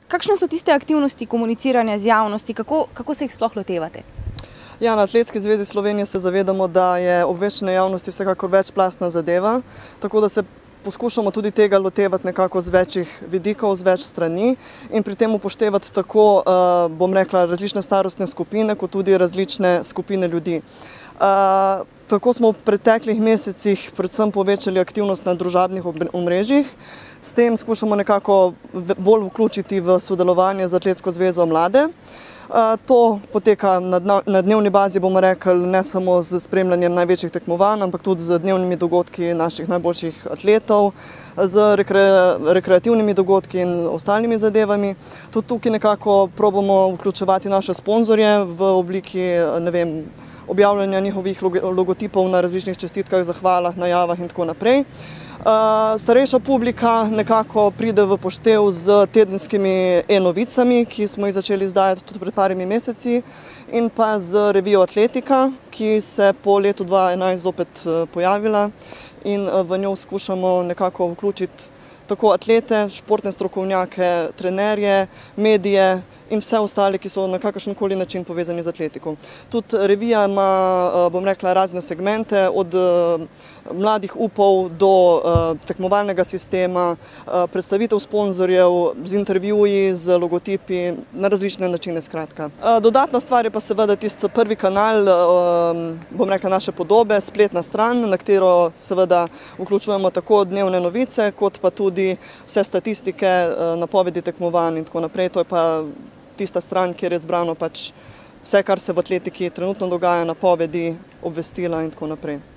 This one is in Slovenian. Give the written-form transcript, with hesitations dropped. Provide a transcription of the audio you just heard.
Kakšne so tiste aktivnosti komuniciranja z javnosti, kako se jih sploh lotevate? Ja, na Atletski zvezi Slovenije se zavedamo, da je obveščanje javnosti vsekakor večplastna zadeva, tako da se poskušamo tudi tega lotevati nekako z večjih vidikov, z več strani in pri tem upoštevati tako, bom rekla, različne starostne skupine, kot tudi različne skupine ljudi. Tako smo v preteklih mesecih predvsem povečali aktivnost na družabnih omrežjih. S tem skušamo nekako bolj vključiti v sodelovanje z Atletsko zvezo mlade. To poteka na dnevni bazi, bomo rekli, ne samo z spremljanjem največjih tekmovanj, ampak tudi z dnevnimi dogodki naših najboljših atletov, z rekreativnimi dogodki in ostalimi zadevami. Tudi tukaj nekako probamo vključevati naše sponzorje v obliki, ne vem, objavljanja njihovih logotipov na različnih čestitkah, zahvalah, najavah in tako naprej. Starejša publika nekako pride v poštev z tedenskimi e-novicami, ki smo jih začeli izdajati tudi pred parimi meseci, in pa z revijo Atletika, ki se po letu 2011 zopet pojavila in v njo skušamo nekako vključiti tako atlete, športne strokovnjake, trenerje, medije in vse ostale, ki so na kakršenkoli način povezani z atletiko. Tudi revija ima, bom rekla, razne segmente, od mladih upov do tekmovalnega sistema, predstavitev sponzorjev z intervjuji, z logotipi, na različne načine skratka. Dodatna stvar je pa seveda tisti prvi kanal, bom rekla, naše podobe, spletna stran, na katero seveda vključujemo tako dnevne novice, kot pa tudi vse statistike, napovedi tekmovanj in tako naprej. To je pa tista stran, kjer je zbrano pač vse, kar se v atletiki trenutno dogaja, napovedi, obvestila in tako naprej.